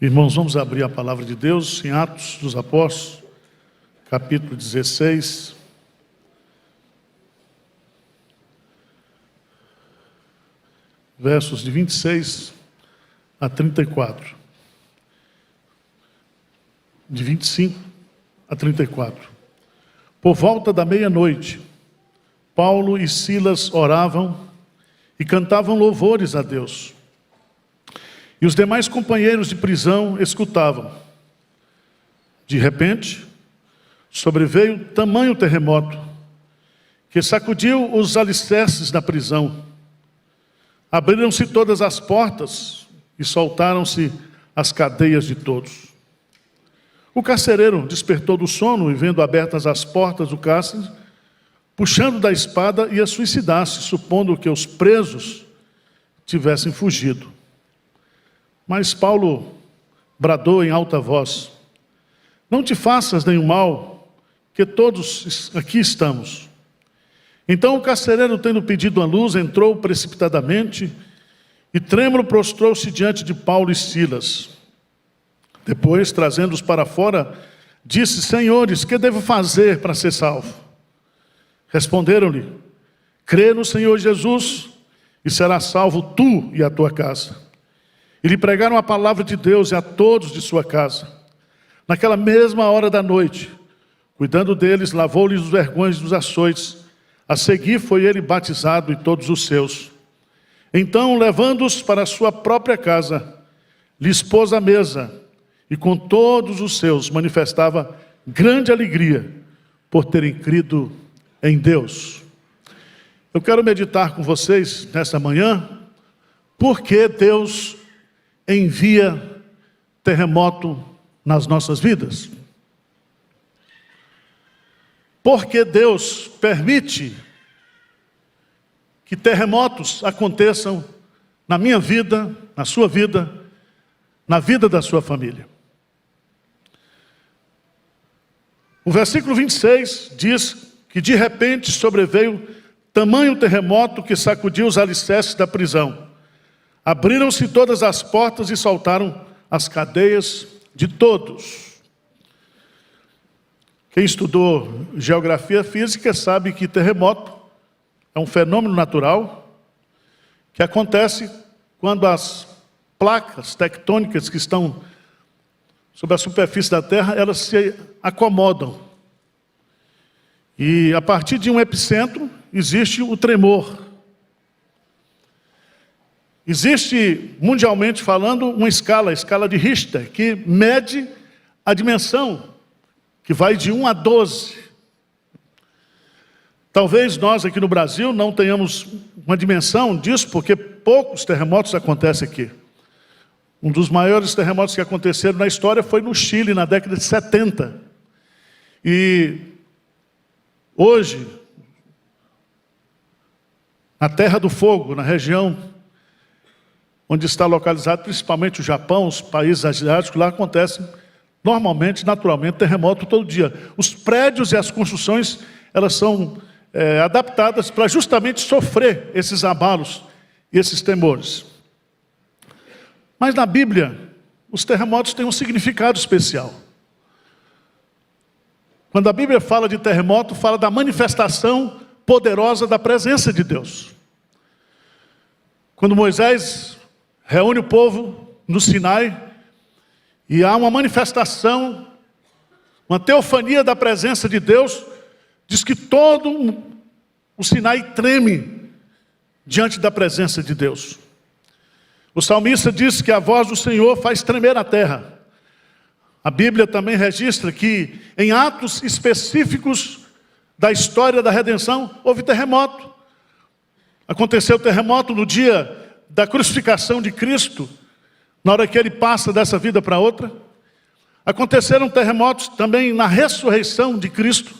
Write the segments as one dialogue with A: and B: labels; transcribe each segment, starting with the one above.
A: Irmãos, vamos abrir a palavra de Deus em Atos dos Apóstolos, capítulo 16. Versos de 26 a 34. De 25 a 34. Por volta da meia-noite, Paulo e Silas oravam e cantavam louvores a Deus. E os demais companheiros de prisão escutavam. De repente, sobreveio tamanho terremoto, que sacudiu os alicerces da prisão. Abriram-se todas as portas e soltaram-se as cadeias de todos. O carcereiro despertou do sono e, vendo abertas as portas do cárcere, puxando da espada, ia suicidar-se, supondo que os presos tivessem fugido. Mas Paulo bradou em alta voz: não te faças nenhum mal, que todos aqui estamos. Então o carcereiro, tendo pedido a luz, entrou precipitadamente e trêmulo prostrou-se diante de Paulo e Silas. Depois, trazendo-os para fora, disse: senhores, que devo fazer para ser salvo? Responderam-lhe: crê no Senhor Jesus e serás salvo tu e a tua casa. E lhe pregaram a palavra de Deus e a todos de sua casa. Naquela mesma hora da noite, cuidando deles, lavou-lhes os vergões dos açoites. A seguir foi ele batizado e todos os seus. Então, levando-os para a sua própria casa, lhes pôs a mesa, e com todos os seus manifestava grande alegria por terem crido em Deus. Eu quero meditar com vocês nesta manhã, porque Deus envia terremoto nas nossas vidas. Porque Deus permite que terremotos aconteçam na minha vida, na sua vida, na vida da sua família. O versículo 26 diz que de repente sobreveio tamanho terremoto que sacudiu os alicerces da prisão. Abriram-se todas as portas e soltaram as cadeias de todos. Quem estudou geografia física sabe que terremoto é um fenômeno natural que acontece quando as placas tectônicas que estão sobre a superfície da Terra, elas se acomodam. E a partir de um epicentro existe o tremor. Existe, mundialmente falando, uma escala, a escala de Richter, que mede a dimensão, que vai de 1 a 12. Talvez nós aqui no Brasil não tenhamos uma dimensão disso, porque poucos terremotos acontecem aqui. Um dos maiores terremotos que aconteceram na história foi no Chile, na década de 70. E hoje, na Terra do Fogo, na região onde está localizado principalmente o Japão, os países asiáticos, lá acontecem normalmente, naturalmente, terremoto todo dia. Os prédios e as construções, elas são adaptadas para justamente sofrer esses abalos e esses temores. Mas na Bíblia, os terremotos têm um significado especial. Quando a Bíblia fala de terremoto, fala da manifestação poderosa da presença de Deus. Quando Moisés reúne o povo no Sinai, e há uma manifestação, uma teofania da presença de Deus, diz que todo o Sinai treme diante da presença de Deus. O salmista diz que a voz do Senhor faz tremer a terra. A Bíblia também registra que em atos específicos da história da redenção, houve terremoto. Aconteceu terremoto no dia da crucificação de Cristo, na hora que ele passa dessa vida para outra. Aconteceram terremotos também na ressurreição de Cristo.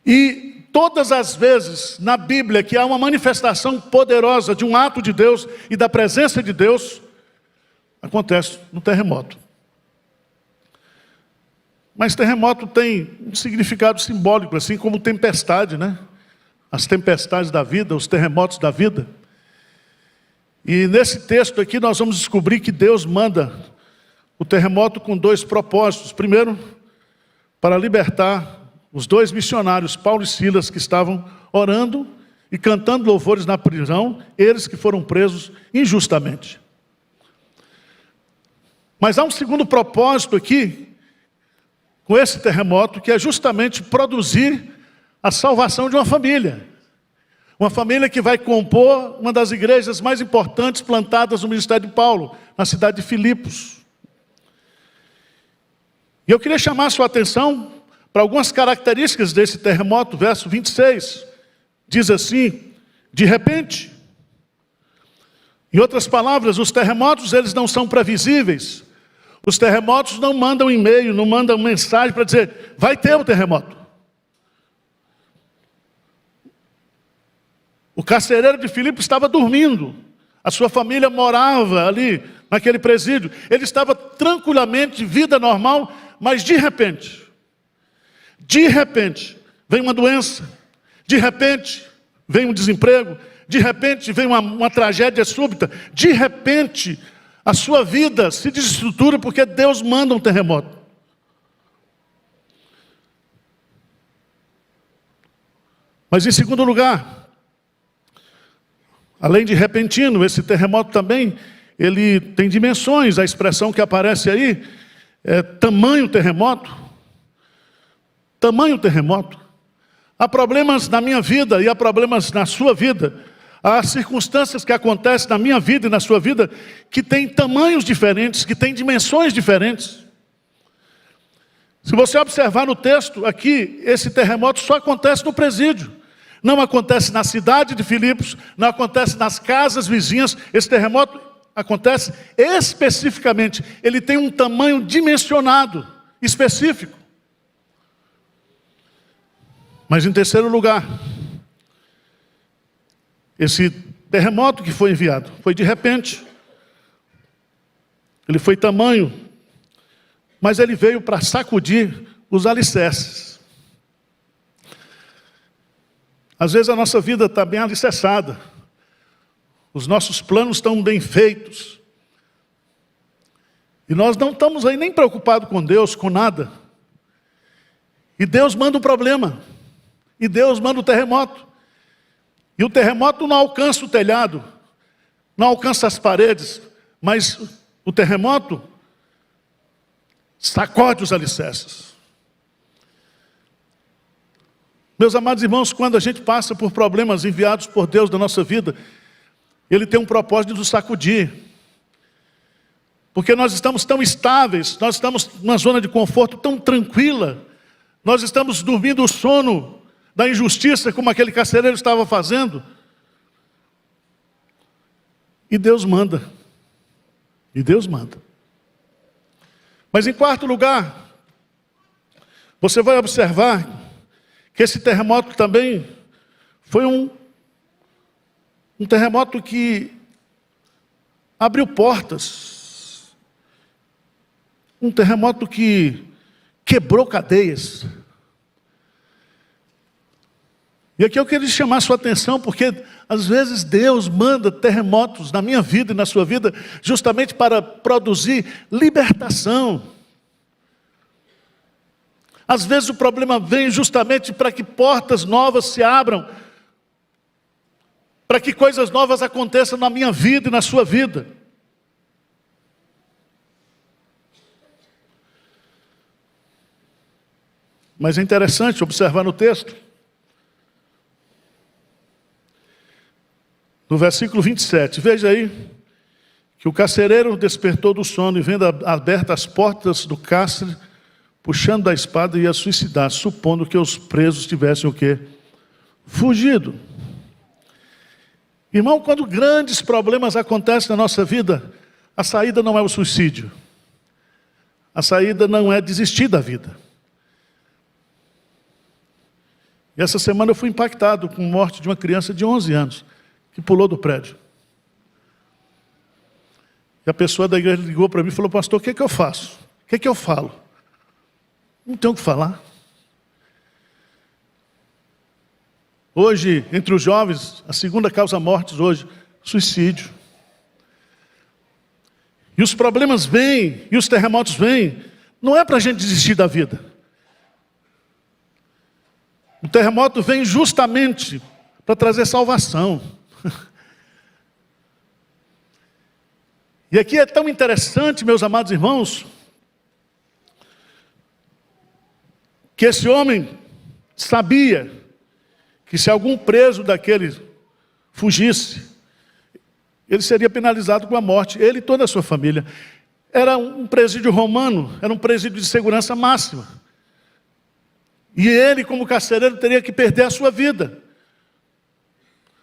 A: E todas as vezes na Bíblia que há uma manifestação poderosa de um ato de Deus e da presença de Deus, acontece no terremoto. Mas terremoto tem um significado simbólico, assim como tempestade, né? As tempestades da vida, os terremotos da vida. E nesse texto aqui nós vamos descobrir que Deus manda o terremoto com dois propósitos. Primeiro, para libertar os dois missionários, Paulo e Silas, que estavam orando e cantando louvores na prisão, eles que foram presos injustamente. Mas há um segundo propósito aqui, com esse terremoto, que é justamente produzir a salvação de uma família. Uma família que vai compor uma das igrejas mais importantes plantadas no ministério de Paulo, na cidade de Filipos. E eu queria chamar a sua atenção para algumas características desse terremoto. Verso 26, diz assim: de repente. Em outras palavras, os terremotos, eles não são previsíveis. Os terremotos não mandam e-mail, não mandam mensagem para dizer, vai ter um terremoto. O carcereiro de Filipos estava dormindo. A sua família morava ali, naquele presídio. Ele estava tranquilamente, vida normal, mas de repente, vem uma doença. De repente, vem um desemprego. De repente, vem uma tragédia súbita. De repente, a sua vida se desestrutura porque Deus manda um terremoto. Mas em segundo lugar, além de repentino, esse terremoto também, ele tem dimensões. A expressão que aparece aí é tamanho terremoto. Tamanho terremoto. Há problemas na minha vida e há problemas na sua vida. Há circunstâncias que acontecem na minha vida e na sua vida que têm tamanhos diferentes, que têm dimensões diferentes. Se você observar no texto aqui, esse terremoto só acontece no presídio. Não acontece na cidade de Filipos, não acontece nas casas vizinhas. Esse terremoto acontece especificamente. Ele tem um tamanho dimensionado, específico. Mas em terceiro lugar, esse terremoto que foi enviado foi de repente. Ele foi tamanho, mas ele veio para sacudir os alicerces. Às vezes a nossa vida está bem alicerçada. Os nossos planos estão bem feitos. E nós não estamos aí nem preocupados com Deus, com nada. E Deus manda um problema. E Deus manda o terremoto. E o terremoto não alcança o telhado, não alcança as paredes, mas o terremoto sacode os alicerces. Meus amados irmãos, quando a gente passa por problemas enviados por Deus na nossa vida, Ele tem um propósito de nos sacudir. Porque nós estamos tão estáveis, nós estamos numa zona de conforto tão tranquila, nós estamos dormindo o sono da injustiça, como aquele carcereiro estava fazendo. E Deus manda. E Deus manda. Mas em quarto lugar, você vai observar que esse terremoto também foi um terremoto que abriu portas. Um terremoto que quebrou cadeias. E aqui eu queria chamar a sua atenção, porque às vezes Deus manda terremotos na minha vida e na sua vida, justamente para produzir libertação. Às vezes o problema vem justamente para que portas novas se abram, para que coisas novas aconteçam na minha vida e na sua vida. Mas é interessante observar no texto, no versículo 27, veja aí, que o carcereiro despertou do sono e vendo abertas as portas do cárcere, puxando da espada, ia suicidar, supondo que os presos tivessem o quê? Fugido. Irmão, quando grandes problemas acontecem na nossa vida, a saída não é o suicídio. A saída não é desistir da vida. E essa semana eu fui impactado com a morte de uma criança de 11 anos, que pulou do prédio. E a pessoa da igreja ligou para mim e falou, pastor, o que é que eu faço? O que é que eu falo? Não tenho o que falar. Hoje, entre os jovens, a segunda causa mortes hoje, suicídio. e os problemas vêm, e os terremotos vêm, não é para a gente desistir da vida. O terremoto vem justamente para trazer salvação. E aqui é tão interessante, meus amados irmãos, que esse homem sabia que se algum preso daquele fugisse, ele seria penalizado com a morte, ele e toda a sua família. Era um presídio romano, era um presídio de segurança máxima. E ele, como carcereiro, teria que perder a sua vida.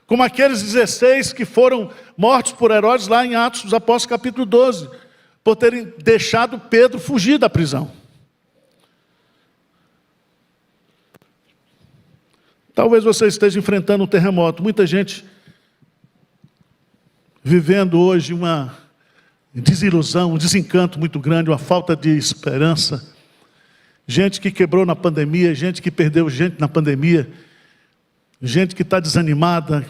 A: Como aqueles 16 que foram mortos por Herodes lá em Atos dos Apóstolos, capítulo 12, por terem deixado Pedro fugir da prisão. Talvez você esteja enfrentando um terremoto. Muita gente vivendo hoje uma desilusão, um desencanto muito grande, uma falta de esperança. Gente que quebrou na pandemia, gente que perdeu gente na pandemia, gente que está desanimada,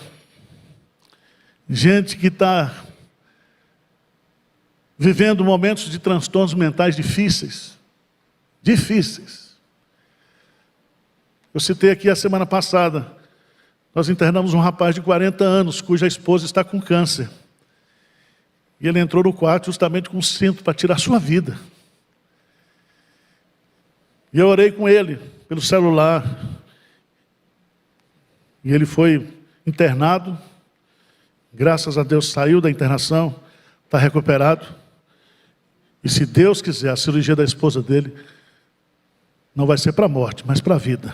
A: gente que está vivendo momentos de transtornos mentais difíceis. Difíceis. Eu citei aqui a semana passada, nós internamos um rapaz de 40 anos, cuja esposa está com câncer. E ele entrou no quarto justamente com um cinto para tirar a sua vida. E eu orei com ele, pelo celular. E ele foi internado. Graças a Deus saiu da internação, está recuperado. E se Deus quiser, a cirurgia da esposa dele não vai ser para a morte, mas para a vida.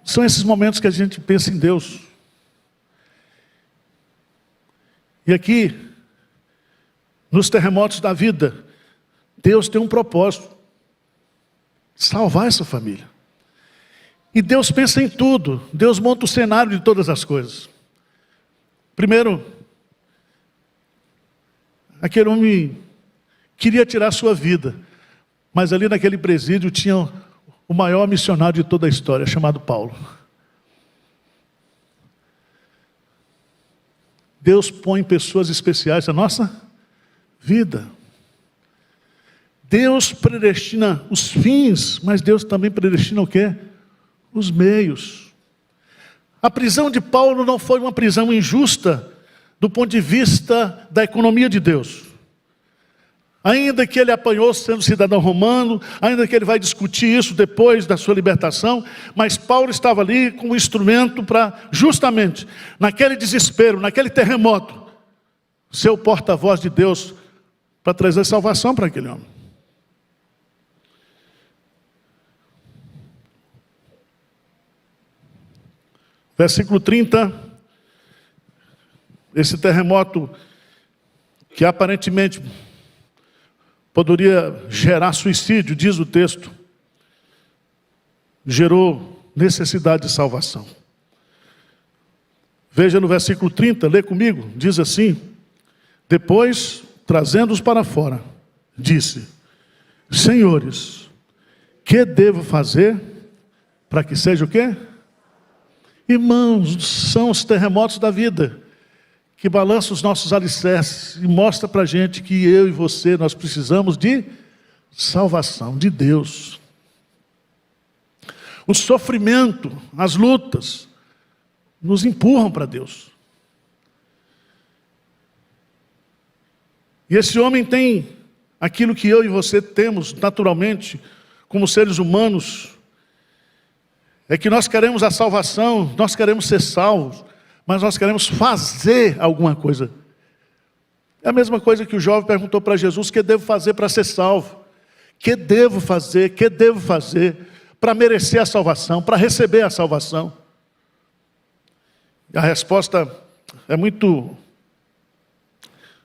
A: São esses momentos que a gente pensa em Deus. E aqui, nos terremotos da vida, Deus tem um propósito: salvar essa família. E Deus pensa em tudo. Deus monta o cenário de todas as coisas. Primeiro, aquele homem queria tirar a sua vida, mas ali naquele presídio tinha o maior missionário de toda a história, chamado Paulo. Deus põe pessoas especiais na nossa vida. Deus predestina os fins, mas Deus também predestina o quê? Os meios. A prisão de Paulo não foi uma prisão injusta do ponto de vista da economia de Deus. Ainda que ele apanhou sendo cidadão romano, ainda que ele vai discutir isso depois da sua libertação, mas Paulo estava ali como instrumento para, justamente, naquele desespero, naquele terremoto, ser o porta-voz de Deus para trazer salvação para aquele homem. Versículo 30, esse terremoto que aparentemente poderia gerar suicídio, diz o texto, gerou necessidade de salvação. Veja no versículo 30, lê comigo, diz assim: depois, trazendo-os para fora, disse: senhores, que devo fazer para que seja o quê? Irmãos, são os terremotos da vida que balançam os nossos alicerces e mostra para a gente que eu e você, nós precisamos de salvação de Deus. O sofrimento, as lutas, nos empurram para Deus. E esse homem tem aquilo que eu e você temos naturalmente, como seres humanos, é que nós queremos a salvação, nós queremos ser salvos, mas nós queremos fazer alguma coisa. É a mesma coisa que o jovem perguntou para Jesus: o que devo fazer para ser salvo? O que devo fazer? O que devo fazer para merecer a salvação, para receber a salvação? E a resposta é muito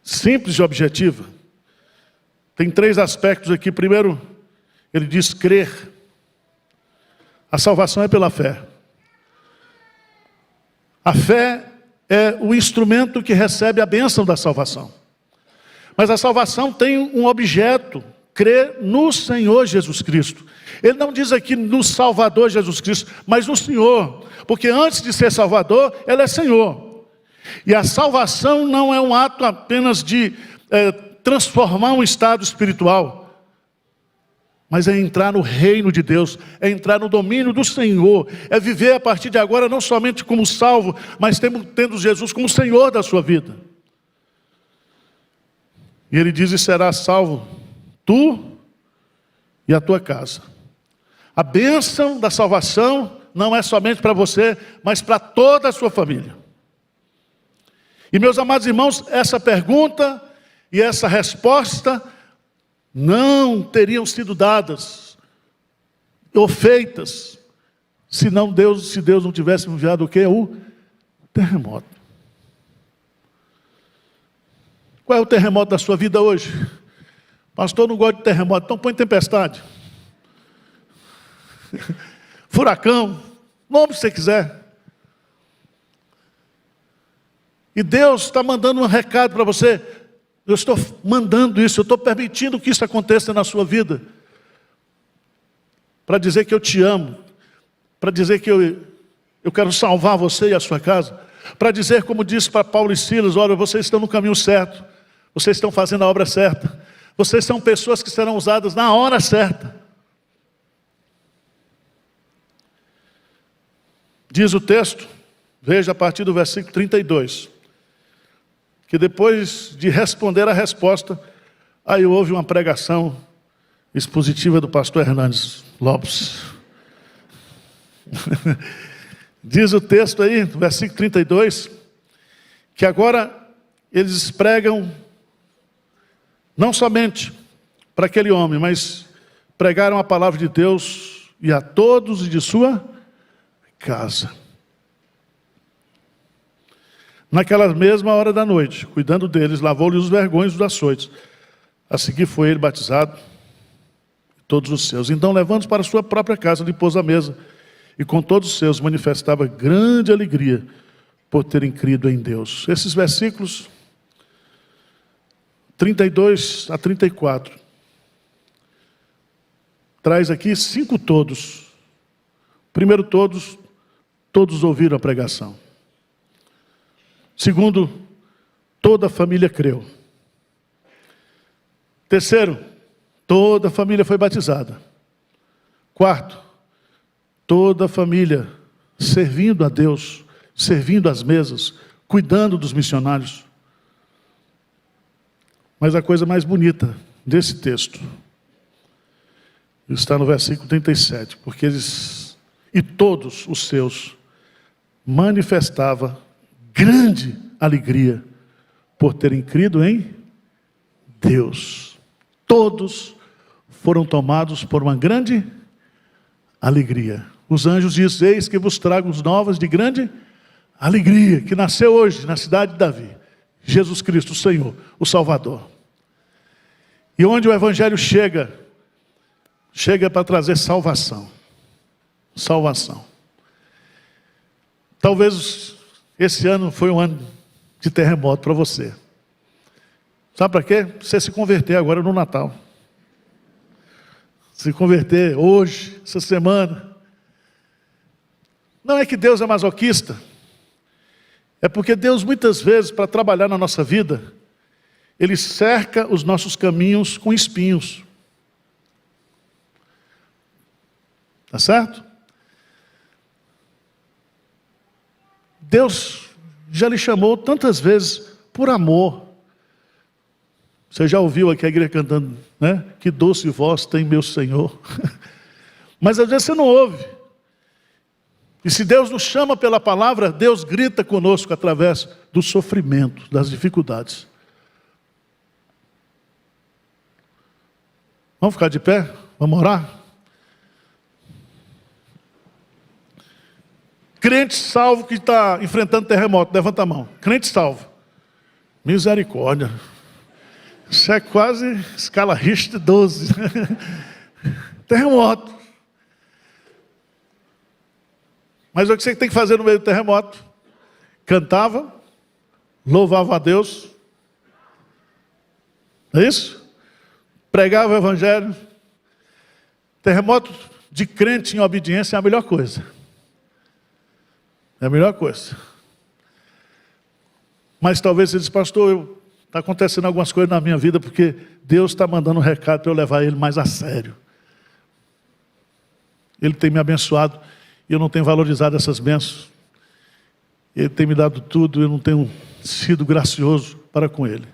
A: simples e objetiva. Tem 3 aspectos aqui. Primeiro, ele diz crer. A salvação é pela fé. A fé é o instrumento que recebe a bênção da salvação. Mas a salvação tem um objeto: crer no Senhor Jesus Cristo. Ele não diz aqui no Salvador Jesus Cristo, mas no Senhor. Porque antes de ser Salvador, Ele é Senhor. E a salvação não é um ato apenas de transformar um estado espiritual, mas é entrar no reino de Deus, é entrar no domínio do Senhor, é viver a partir de agora não somente como salvo, mas tendo Jesus como Senhor da sua vida. E ele diz: e serás salvo tu e a tua casa. A bênção da salvação não é somente para você, mas para toda a sua família. E meus amados irmãos, essa pergunta e essa resposta não teriam sido dadas ou feitas se Deus não tivesse enviado o quê? O terremoto. Qual é o terremoto da sua vida hoje? Pastor, não gosto de terremoto, então põe tempestade. Furacão, nome que você quiser. E Deus está mandando um recado para você. Eu estou mandando isso, eu estou permitindo que isso aconteça na sua vida. Para dizer que eu te amo. Para dizer que eu quero salvar você e a sua casa. Para dizer, como disse para Paulo e Silas: olha, vocês estão no caminho certo. Vocês estão fazendo a obra certa. Vocês são pessoas que serão usadas na hora certa. Diz o texto, veja a partir do versículo 32, que depois de responder a resposta, aí houve uma pregação expositiva do pastor Hernandes Lopes. Diz o texto aí, no versículo 32, que agora eles pregam não somente para aquele homem, mas pregaram a palavra de Deus e a todos de sua casa. Naquela mesma hora da noite, cuidando deles, lavou-lhe os vergões dos açoites. A seguir foi ele batizado, todos os seus. Então, levando-os para a sua própria casa, lhe pôs a mesa, e com todos os seus manifestava grande alegria por terem crido em Deus. Esses versículos 32 a 34 traz aqui 5 todos. Primeiro, todos ouviram a pregação. Segundo, toda a família creu. Terceiro, toda a família foi batizada. Quarto, toda a família servindo a Deus, servindo às mesas, cuidando dos missionários. Mas a coisa mais bonita desse texto está no versículo 37, porque eles, e todos os seus, manifestava grande alegria por terem crido em Deus. Todos foram tomados por uma grande alegria. Os anjos dizem: eis que vos trago as novas de grande alegria, que nasceu hoje na cidade de Davi, Jesus Cristo, o Senhor, o Salvador. E onde o Evangelho chega para trazer salvação. Salvação. Talvez esse ano foi um ano de terremoto para você. Sabe para quê? Você se converter agora no Natal. Se converter hoje, essa semana. Não é que Deus é masoquista. É porque Deus, muitas vezes, para trabalhar na nossa vida, Ele cerca os nossos caminhos com espinhos. Tá certo? Deus já lhe chamou tantas vezes por amor. Você já ouviu aqui a igreja cantando, né? Que doce voz tem meu Senhor. Mas às vezes você não ouve. E se Deus nos chama pela palavra, Deus grita conosco através do sofrimento, das dificuldades. Vamos ficar de pé? Vamos orar? Crente salvo que está enfrentando terremoto, levanta a mão. Crente salvo. Misericórdia. Isso é quase escala Richter 12. Terremoto. Mas o que você tem que fazer no meio do terremoto? Cantava, louvava a Deus. É isso? Pregava o Evangelho. Terremoto de crente em obediência é a melhor coisa. É a melhor coisa. Mas talvez você diz, pastor, está acontecendo algumas coisas na minha vida porque Deus está mandando um recado para eu levar ele mais a sério. Ele tem me abençoado e eu não tenho valorizado essas bênçãos. Ele tem me dado tudo, eu não tenho sido gracioso para com ele.